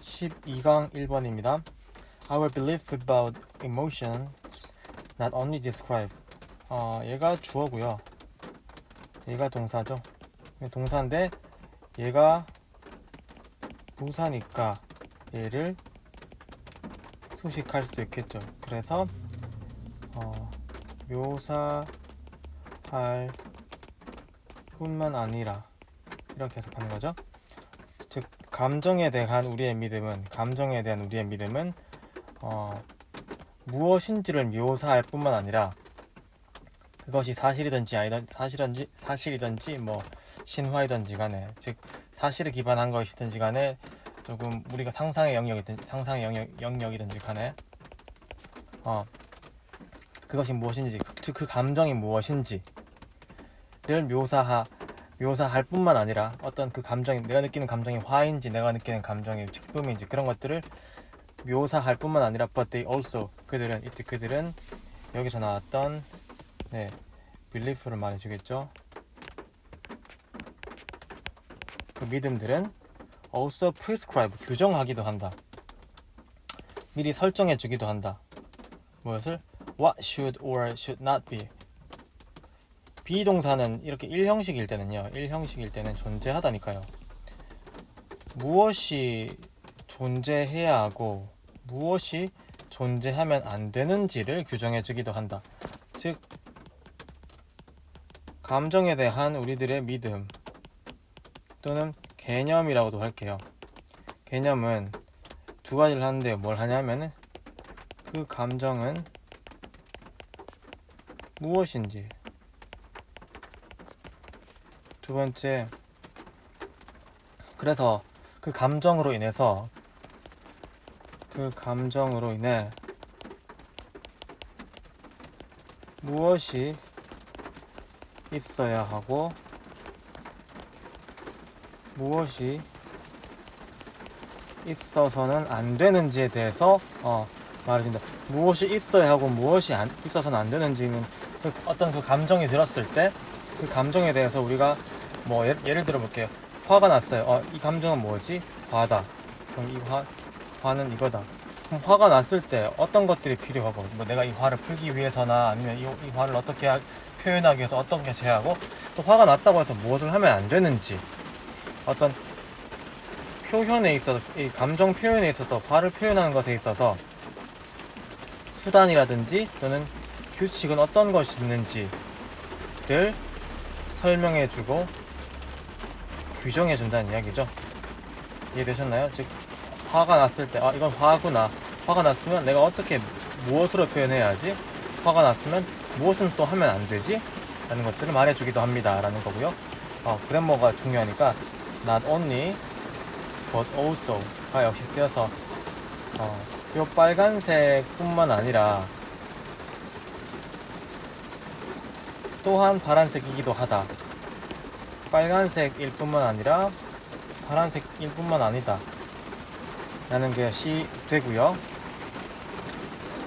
12강 1번입니다. Our belief about emotions not only describe. 얘가 주어고요. 얘가 동사죠. 동사인데 얘가 부사니까 얘를 수식할 수도 있겠죠. 그래서 묘사할 뿐만 아니라 이렇게 해석하는 거죠. 즉 감정에 대한 우리의 믿음은 무엇인지를 묘사할 뿐만 아니라 그것이 사실이든지 뭐 신화이든지 간에, 즉 사실에 기반한 것이든지 간에, 조금 우리가 상상의 영역이든지 간에 그것이 무엇인지, 즉 그 감정이 무엇인지를 묘사할 뿐만 아니라 어떤 그 감정이, 내가 느끼는 감정이 화인지 내가 느끼는 감정이 기쁨인지 그런 것들을 묘사할 뿐만 아니라 but they also, 그들은 여기서 나왔던 belief를 말해주겠죠. 그 믿음들은 also prescribe, 규정하기도 한다. 미리 설정해주기도 한다. 무엇을? What should or should not be. 비동사는 이렇게 1형식일 때는 존재하다니까요. 무엇이 존재해야 하고 무엇이 존재하면 안 되는지를 규정해주기도 한다. 즉 감정에 대한 우리들의 믿음 또는 개념이라고도 할게요. 개념은 두 가지를 하는데 뭘 하냐면은 그 감정은 무엇인지, 두 번째, 그래서 그 감정으로 인해 무엇이 있어야 하고 무엇이 있어서는 안 되는지에 대해서 말해준다. 무엇이 있어야 하고 무엇이 있어서는 안 되는지는 어떤 그 감정이 들었을 때 그 감정에 대해서 우리가 뭐 예를 들어 볼게요. 화가 났어요. 이 감정은 뭐지? 화다. 그럼 이 화는 이거다. 그럼 화가 났을 때 어떤 것들이 필요하고, 뭐 내가 이 화를 풀기 위해서나 아니면 이 화를 어떻게 표현하기 위해서 어떤 게 제하고, 또 화가 났다고 해서 무엇을 하면 안 되는지, 어떤 표현에 있어서, 이 감정 표현에 있어서, 화를 표현하는 것에 있어서 수단이라든지 또는 규칙은 어떤 것이 있는지를 설명해주고 규정해준다는 이야기죠. 이해되셨나요? 즉 화가 났을 때 이건 화구나, 화가 났으면 내가 어떻게 무엇으로 표현해야지, 화가 났으면 무엇은 또 하면 안 되지 라는 것들을 말해주기도 합니다 라는 거고요. 그래머가 중요하니까 not only but also가 역시 쓰여서 요 빨간색 뿐만 아니라 또한 파란색이기도 하다. 빨간색일 뿐만 아니라 파란색일 뿐만 아니다 라는 것이 되고요.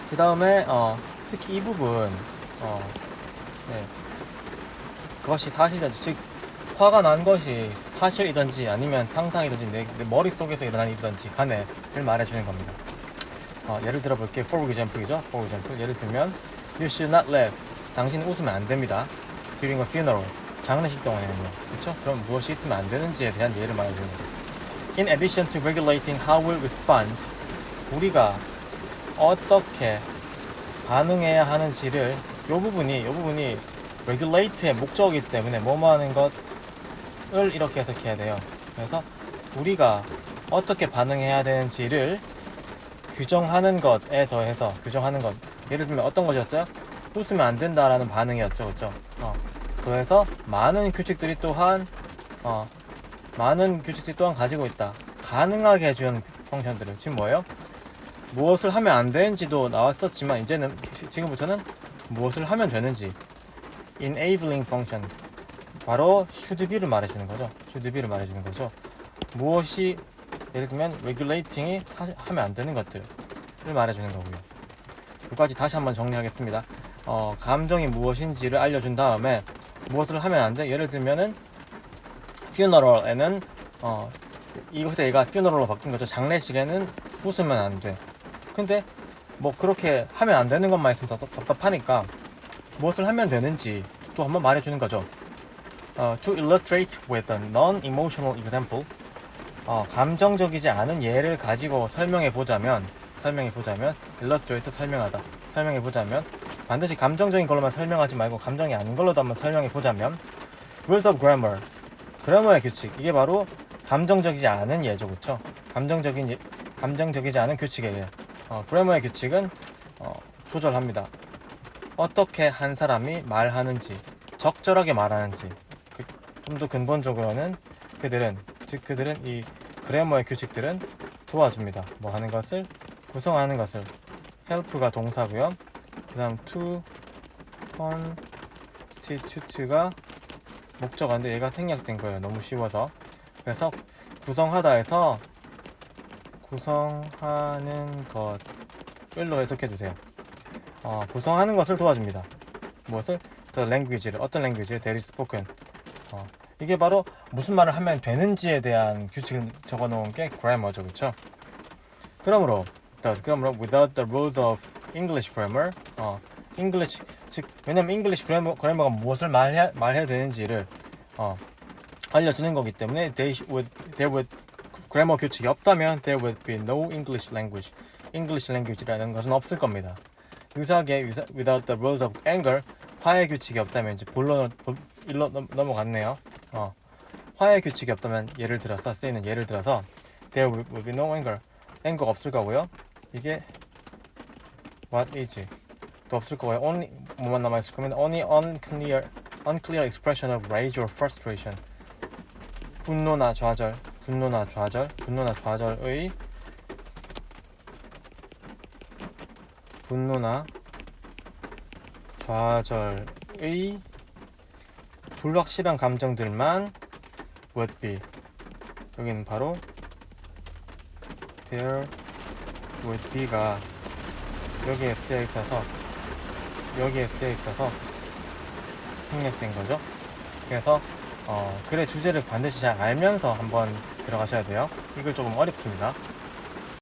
그 다음에 특히 이 부분 그것이 사실이든지, 즉 화가 난 것이 사실이든지 아니면 상상이든지 내 머릿속에서 일어난 일이든지 간에를 말해주는 겁니다. 예를 들어 볼게요. For example이죠. 예를 들면 You should not laugh. 당신은 웃으면 안 됩니다. During a funeral. 장례식 동안에는요. 그렇죠? 그럼 무엇이 있으면 안 되는지에 대한 예를 말해주는 거죠. In addition to regulating how we respond, 우리가 어떻게 반응해야 하는지를, 요 부분이 regulate의 목적이기 때문에 뭐뭐 하는 것을 이렇게 해석해야 돼요. 그래서 우리가 어떻게 반응해야 되는지를 규정하는 것에 더해서, 규정하는 것, 예를 들면 어떤 것이었어요? 웃으면 안 된다라는 반응이었죠. 그렇죠? 더해서 많은 규칙들이 또한 가지고 있다. 가능하게 해주는 펑션들을. 지금 뭐예요? 무엇을 하면 안 되는지도 나왔었지만 지금부터는 무엇을 하면 되는지, enabling function, 바로 should be를 말해주는 거죠. 무엇이, 예를 들면 regulating이 하면 안 되는 것들을 말해주는 거고요. 여기까지 다시 한번 정리하겠습니다. 감정이 무엇인지를 알려준 다음에 무엇을 하면 안 돼? 예를 들면은 funeral에는 이곳에 얘가 funeral로 바뀐 거죠. 장례식에는 웃으면 안 돼. 근데 뭐 그렇게 하면 안 되는 것만 있으면 답답하니까 무엇을 하면 되는지 또 한번 말해주는 거죠. To illustrate with a non-emotional example, 감정적이지 않은 예를 가지고 설명해 보자면, illustrate 설명하다, 설명해 보자면, 반드시 감정적인 걸로만 설명하지 말고 감정이 아닌 걸로도 한번 설명해 보자면, rules of grammar, 그래머의 규칙, 이게 바로 감정적이지 않은 예죠, 그렇죠? 감정적이지 않은 규칙의 예. 그래머의 규칙은 조절합니다. 어떻게 한 사람이 말하는지, 적절하게 말하는지, 좀 더 근본적으로는 그들은 이 그래머의 규칙들은 도와줍니다. 뭐 하는 것을, 구성하는 것을. help가 동사고요. 그 다음 to constitute가 목적어인데 얘가 생략된 거예요. 너무 쉬워서. 그래서 구성하다에서 구성하는 것을로 해석해주세요. 구성하는 것을 도와줍니다. 무엇을? The language를, 어떤 language를? That is spoken. 이게 바로 무슨 말을 하면 되는지에 대한 규칙을 적어놓은 게 grammar죠, 그렇죠? 그러므로 without the rules of English grammar, English, 즉 왜냐면 English grammar가 무엇을 말해야 되는지를 알려주는 거기 때문에 there would grammar 규칙이 없다면 there would be no English language. English language라는 것은 없을 겁니다. 유사하게 without the rules of anger, 화해 규칙이 없다면 이제 일로 넘어갔네요. 화해 규칙이 없다면 쓰이는 예를 들어서 there will be no anger가 없을 거고요. 이게 what is 또 없을 거고요. only 뭐만 남아있을 거면 only unclear expression of rage or frustration. 분노나 좌절의 불확실한 감정들만 would be. 여기는 바로 there would be가 여기에 쓰여 있어서 생략된 거죠. 그래서 글의 주제를 반드시 잘 알면서 한번 들어가셔야 돼요. 이걸 조금 어렵습니다.